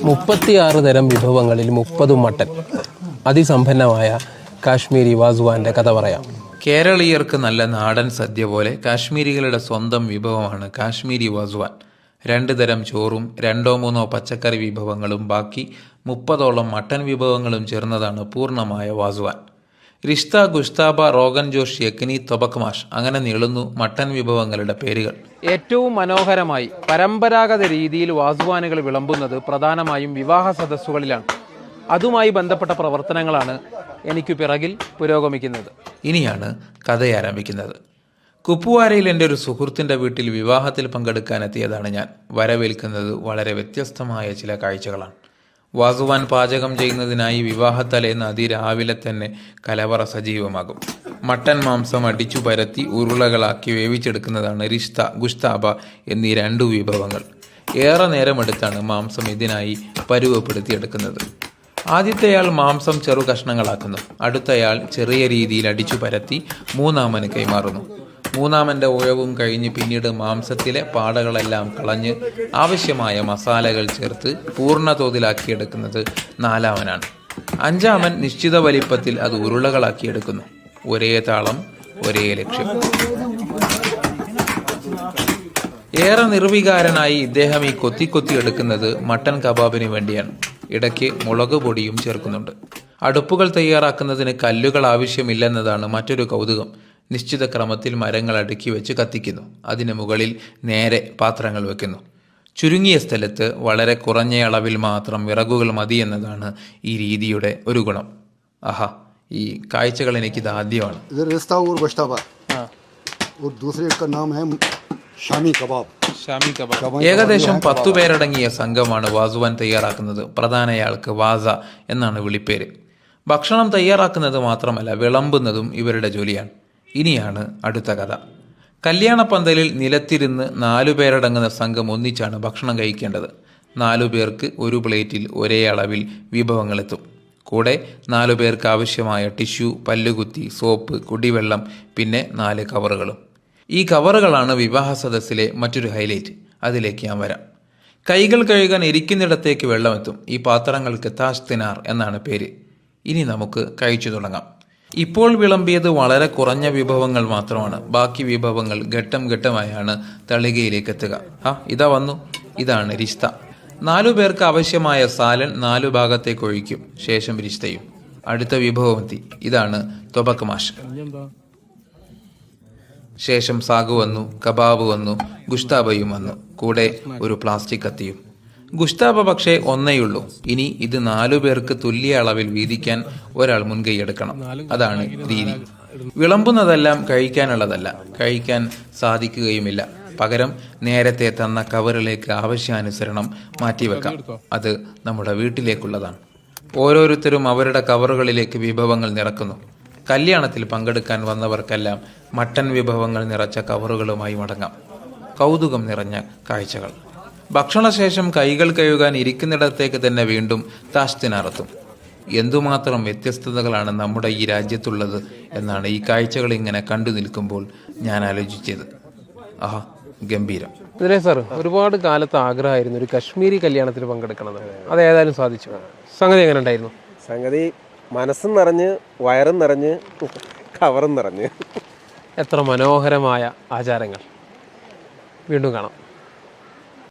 36 തരം വിഭവങ്ങളിൽ 30 മട്ടൻ. അതിസമ്പന്നമായ കാശ്മീരി വാസുവാൻ്റെ കഥ പറയാം. കേരളീയർക്ക് നല്ല നാടൻ സദ്യ പോലെ കാശ്മീരികളുടെ സ്വന്തം വിഭവമാണ് കാശ്മീരി വാസുവാൻ. 2 തരം ചോറും 2-3 പച്ചക്കറി വിഭവങ്ങളും ബാക്കി 30ഓളം മട്ടൻ വിഭവങ്ങളും ചേർന്നതാണ് പൂർണ്ണമായ വാസുവാൻ. റിഷ്ത, ഗുഷ്താബ, റോഗൻ ജോഷ്, യക്നി, തൊബക്മാഷ് അങ്ങനെ നീളുന്നു മട്ടൻ വിഭവങ്ങളുടെ പേരുകൾ. ഏറ്റവും മനോഹരമായി പരമ്പരാഗത രീതിയിൽ വാസുവാനുകൾ വിളമ്പുന്നത് പ്രധാനമായും വിവാഹ സദസ്സുകളിലാണ്. അതുമായി ബന്ധപ്പെട്ട പ്രവർത്തനങ്ങളാണ് എനിക്ക് പിറകിൽ പുരോഗമിക്കുന്നത്. ഇനിയാണ് കഥ ആരംഭിക്കുന്നത്. കുപ്വാരയിൽ എൻ്റെ ഒരു സുഹൃത്തിൻ്റെ വീട്ടിൽ വിവാഹത്തിൽ പങ്കെടുക്കാനെത്തിയതാണ് ഞാൻ. വരവേൽക്കുന്നത് വളരെ വ്യത്യസ്തമായ ചില കാഴ്ചകളാണ്. വാസുവാൻ പാചകം ചെയ്യുന്നതിനായി വിവാഹത്തലേന്ന് അതിരാവിലെ തന്നെ കലവറ സജീവമാകും. മട്ടൻ മാംസം അടിച്ചു പരത്തി ഉരുളകളാക്കി വേവിച്ചെടുക്കുന്നതാണ് റിഷ്ത, ഗുഷ്താബ എന്നീ 2 വിഭവങ്ങൾ. ഏറെ നേരമെടുത്താണ് മാംസം ഇതിനായി പരുവപ്പെടുത്തിയെടുക്കുന്നത്. ആദ്യത്തെയാൾ മാംസം ചെറു കഷ്ണങ്ങളാക്കുന്നു. അടുത്തയാൾ ചെറിയ രീതിയിൽ അടിച്ചു പരത്തി മൂന്നാമന് കൈമാറുന്നു. മൂന്നാമൻ്റെ ഉഴവും കഴിഞ്ഞ് പിന്നീട് മാംസത്തിലെ പാടകളെല്ലാം കളഞ്ഞ് ആവശ്യമായ മസാലകൾ ചേർത്ത് പൂർണ്ണ തോതിലാക്കിയെടുക്കുന്നത് 4-മനാണ്. 5-മൻ നിശ്ചിത വലിപ്പത്തിൽ അത് ഉരുളകളാക്കിയെടുക്കുന്നു. ഒരേ താളം, ഒരേ ലക്ഷ്യം. ഏറെ നിർവികാരനായി ഇദ്ദേഹം ഈ കൊത്തി എടുക്കുന്നത് മട്ടൻ കബാബിന് വേണ്ടിയാണ്. ഇടയ്ക്ക് മുളക് പൊടിയും ചേർക്കുന്നുണ്ട്. അടുപ്പുകൾ തയ്യാറാക്കുന്നതിന് കല്ലുകൾ ആവശ്യമില്ലെന്നതാണ് മറ്റൊരു കൗതുകം. നിശ്ചിത ക്രമത്തിൽ മരങ്ങൾ അടുക്കി വെച്ച് കത്തിക്കുന്നു. അതിന് മുകളിൽ നേരെ പാത്രങ്ങൾ വെക്കുന്നു. ചുരുങ്ങിയ സ്ഥലത്ത് വളരെ കുറഞ്ഞ അളവിൽ മാത്രം വിറകുകൾ മതി എന്നതാണ് ഈ രീതിയുടെ ഒരു ഗുണം. ആഹാ, ഈ കാഴ്ചകൾ എനിക്കിത് ആദ്യമാണ്. ഏകദേശം 10 പേരടങ്ങിയ സംഘമാണ് വാസുവാൻ തയ്യാറാക്കുന്നത്. പ്രധാനയാൾക്ക് വാസ എന്നാണ് വിളിപ്പേര്. ഭക്ഷണം തയ്യാറാക്കുന്നത് മാത്രമല്ല, വിളമ്പുന്നതും ഇവരുടെ ജോലിയാണ്. ഇനിയാണ് അടുത്ത കഥ. കല്യാണപ്പന്തലിൽ നിലത്തിരുന്ന് 4 പേരടങ്ങുന്ന സംഘം ഒന്നിച്ചാണ് ഭക്ഷണം കഴിക്കേണ്ടത്. 4 പേർക്ക് ഒരു പ്ലേറ്റിൽ ഒരേ അളവിൽ വിഭവങ്ങളെത്തും. കൂടെ 4 പേർക്ക് ആവശ്യമായ ടിഷ്യൂ, പല്ലുകുത്തി, സോപ്പ്, കുടിവെള്ളം, പിന്നെ 4 കവറുകളും. ഈ കവറുകളാണ് വിവാഹ സദസ്സിലെ മറ്റൊരു ഹൈലൈറ്റ്. അതിലേക്ക് ഞാൻ വരാം. കൈകൾ കഴുകാൻ ഇരിക്കുന്നിടത്തേക്ക് വെള്ളമെത്തും. ഈ പാത്രങ്ങൾക്ക് താഷ്തിനാർ എന്നാണ് പേര്. ഇനി നമുക്ക് കഴിച്ചു തുടങ്ങാം. ഇപ്പോൾ വിളമ്പിയത് വളരെ കുറഞ്ഞ വിഭവങ്ങൾ മാത്രമാണ്. ബാക്കി വിഭവങ്ങൾ ഘട്ടം ഘട്ടമായാണ് തളികയിലേക്ക് എത്തുക. ഇതാ വന്നു. ഇതാണ് റിഷ്ത. 4 പേർക്ക് ആവശ്യമായ സാലൻ 4 ഭാഗത്തേക്ക് ഒഴിക്കും. ശേഷം റിഷ്തയും. അടുത്ത വിഭവമെത്തി. ഇതാണ് തൊബക്മാഷ്. ശേഷം സാഗു വന്നു, കബാബ് വന്നു, ഗുഷ്താബയും വന്നു. കൂടെ ഒരു പ്ലാസ്റ്റിക് കത്തിയും. ഗുഷ്താബ പക്ഷേ ഒന്നേയുള്ളൂ. ഇനി ഇത് 4 പേർക്ക് തുല്യ അളവിൽ വീതിക്കാൻ ഒരാൾ മുൻകൈയെടുക്കണം. അതാണ് രീതി. വിളമ്പുന്നതെല്ലാം കഴിക്കാനുള്ളതല്ല, കഴിക്കാൻ സാധിക്കുകയുമില്ല. പകരം നേരത്തെ തന്ന കവറിലേക്ക് ആവശ്യാനുസരണം മാറ്റിവെക്കാം. അത് നമ്മുടെ വീട്ടിലേക്കുള്ളതാണ്. ഓരോരുത്തരും അവരുടെ കവറുകളിലേക്ക് വിഭവങ്ങൾ നിറക്കുന്നു. കല്യാണത്തിൽ പങ്കെടുക്കാൻ വന്നവർക്കെല്ലാം മട്ടൻ വിഭവങ്ങൾ നിറച്ച കവറുകളുമായി മടങ്ങാം. കൗതുകം നിറഞ്ഞ കാഴ്ചകൾ. ഭക്ഷണശേഷം കൈകൾ കഴുകാൻ ഇരിക്കുന്നിടത്തേക്ക് തന്നെ വീണ്ടും താഷ്തിനാറത്തും. എന്തുമാത്രം വ്യത്യസ്തതകളാണ് നമ്മുടെ ഈ രാജ്യത്തുള്ളത് എന്നാണ് ഈ കാഴ്ചകൾ ഇങ്ങനെ കണ്ടു നിൽക്കുമ്പോൾ ഞാൻ ആലോചിച്ചത്. ആഹാ, ഗംഭീരം. ഇതിനെ സാർ, ഒരുപാട് കാലത്ത് ആഗ്രഹമായിരുന്നു ഒരു കശ്മീരി കല്യാണത്തിൽ പങ്കെടുക്കണത്. അത് ഏതായാലും സാധിച്ചു. സംഗതി എങ്ങനെ ഉണ്ടായിരുന്നു? സംഗതി മനസ്സും നിറഞ്ഞ്, വയറും നിറഞ്ഞ്, കവറും നിറഞ്ഞ്. എത്ര മനോഹരമായ ആചാരങ്ങൾ. വീണ്ടും കാണാം.